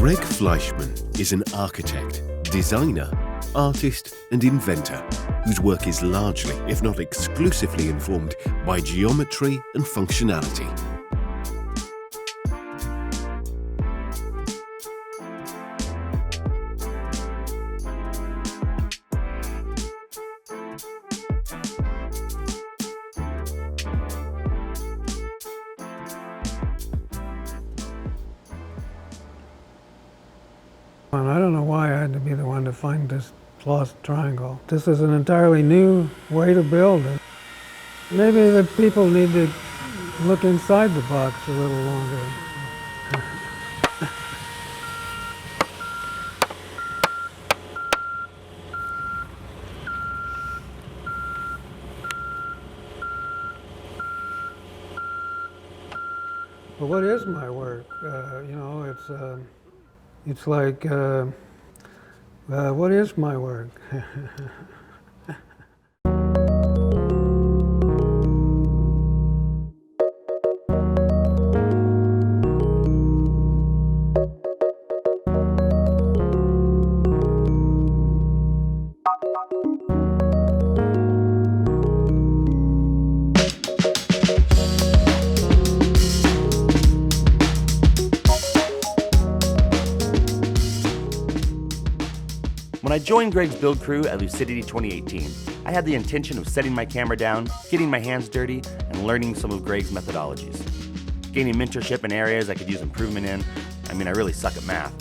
Gregg Fleishman is an architect, designer, artist and inventor whose work is largely, if not exclusively, informed by geometry and functionality. And I don't know why I had to be the one to find this lost triangle. This is an entirely new way to build it. Maybe the people need to look inside the box a little longer. But what is my work? It's like, what is my work? When I joined Gregg's build crew at Lucidity 2018, I had the intention of setting my camera down, getting my hands dirty, and learning some of Gregg's methodologies. Gaining mentorship in areas I could use improvement in. I really suck at math.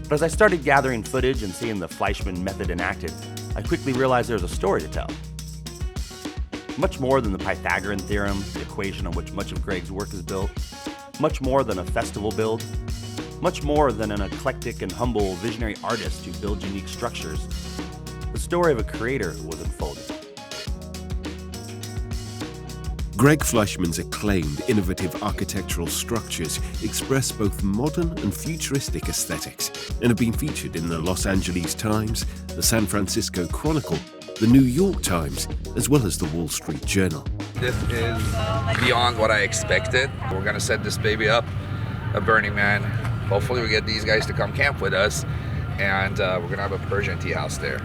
But as I started gathering footage and seeing the Fleishman method enacted, I quickly realized there was a story to tell. Much more than the Pythagorean theorem, the equation on which much of Gregg's work is built. Much more than a festival build. Much more than an eclectic and humble visionary artist who builds unique structures, the story of a creator was unfolding. Gregg Fleishman's acclaimed innovative architectural structures express both modern and futuristic aesthetics and have been featured in the Los Angeles Times, the San Francisco Chronicle, the New York Times, as well as the Wall Street Journal. This is beyond what I expected. We're going to set this baby up at Burning Man. Hopefully we get these guys to come camp with us, and we're going to have a Persian tea house there.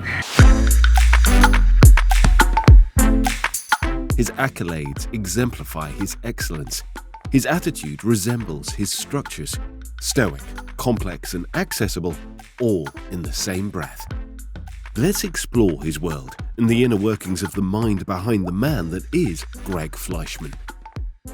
His accolades exemplify his excellence. His attitude resembles his structures, stoic, complex and accessible, all in the same breath. Let's explore his world and the inner workings of the mind behind the man that is Gregg Fleishman.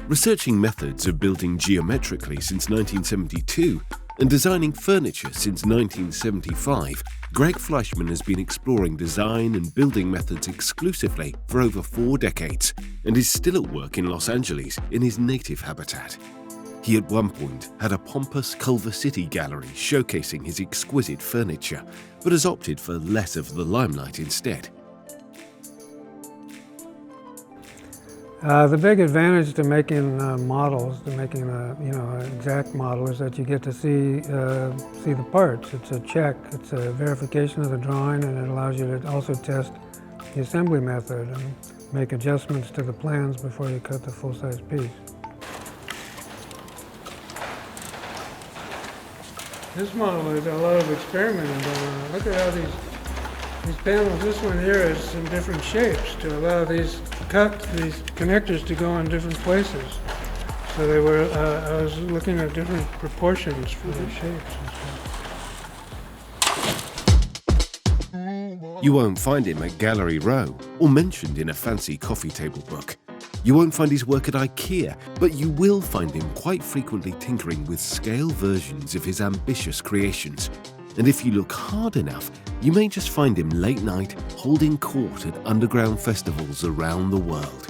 Researching methods of building geometrically since 1972 and designing furniture since 1975, Gregg Fleishman has been exploring design and building methods exclusively for over 4 decades and is still at work in Los Angeles in his native habitat. He at one point had a pompous Culver City gallery showcasing his exquisite furniture, but has opted for less of the limelight instead. The big advantage to making models, to making an exact model, is that you get to see the parts. It's a check, it's a verification of the drawing, and it allows you to also test the assembly method and make adjustments to the plans before you cut the full-size piece. This model is a lot of experimenting going on. Look at how these panels, this one here is in different shapes to allow these connectors to go in different places. So they were, I was looking at different proportions for the shapes and stuff. You won't find him at Gallery Row or mentioned in a fancy coffee table book. You won't find his work at IKEA, but you will find him quite frequently tinkering with scale versions of his ambitious creations. And if you look hard enough, you may just find him late night holding court at underground festivals around the world.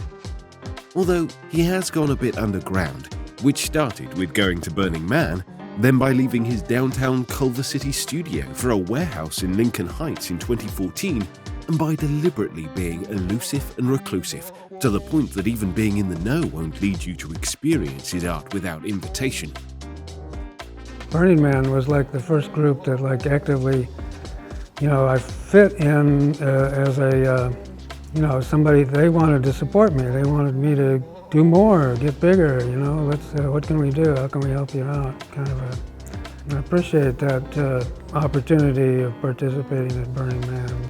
Although he has gone a bit underground, which started with going to Burning Man, then by leaving his downtown Culver City studio for a warehouse in Lincoln Heights in 2014, and by deliberately being elusive and reclusive, to the point that even being in the know won't lead you to experience his art without invitation. Burning Man was like the first group that actively, I fit in as a, somebody, they wanted to support me. They wanted me to do more, get bigger, what can we do? How can we help you out? Kind of I appreciate that opportunity of participating at Burning Man.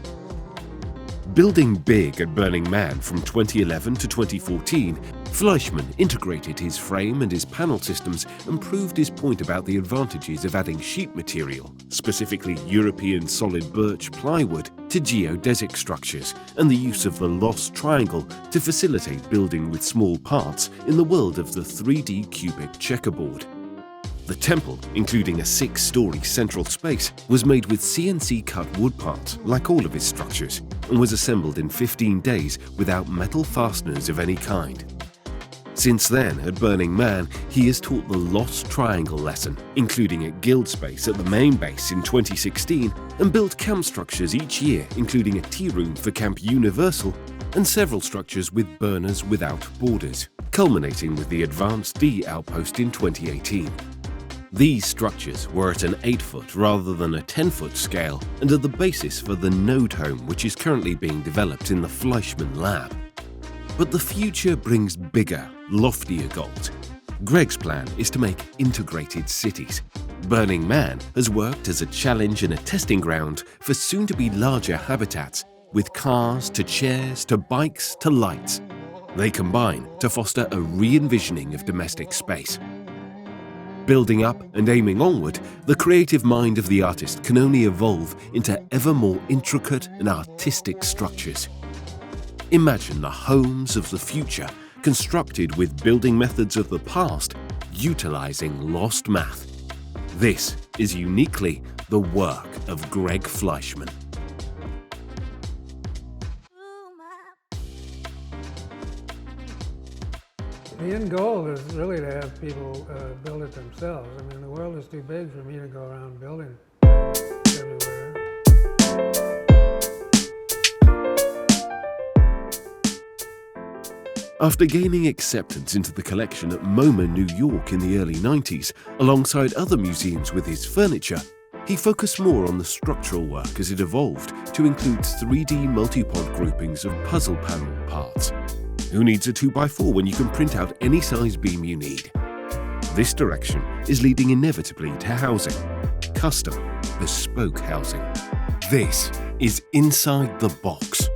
Building big at Burning Man from 2011 to 2014, Fleishman integrated his frame and his panel systems and proved his point about the advantages of adding sheet material, specifically European solid birch plywood, to geodesic structures, and the use of the lost triangle to facilitate building with small parts in the world of the 3D cubic checkerboard. The temple, including a 6-story central space, was made with CNC-cut wood parts, like all of his structures, and was assembled in 15 days without metal fasteners of any kind. Since then, at Burning Man, he has taught the Lost Triangle lesson, including at Guild Space at the main base in 2016, and built camp structures each year, including a tea room for Camp Universal, and several structures with burners without borders, culminating with the Advanced D outpost in 2018. These structures were at an 8-foot rather than a 10-foot scale and are the basis for the Node Home, which is currently being developed in the Fleishman lab. But the future brings bigger, loftier goals. Gregg's plan is to make integrated cities. Burning Man has worked as a challenge and a testing ground for soon-to-be larger habitats, with cars to chairs to bikes to lights. They combine to foster a re-envisioning of domestic space. Building up and aiming onward, the creative mind of the artist can only evolve into ever more intricate and artistic structures. Imagine the homes of the future constructed with building methods of the past, utilizing lost math. This is uniquely the work of Gregg Fleishman. The end goal is really to have people build it themselves. I mean, the world is too big for me to go around building everywhere. After gaining acceptance into the collection at MoMA, New York in the early 90s, alongside other museums with his furniture, he focused more on the structural work as it evolved to include 3D multipod groupings of puzzle panel parts. Who needs a 2x4 when you can print out any size beam you need? This direction is leading inevitably to housing, custom, bespoke housing. This is Inside the Box.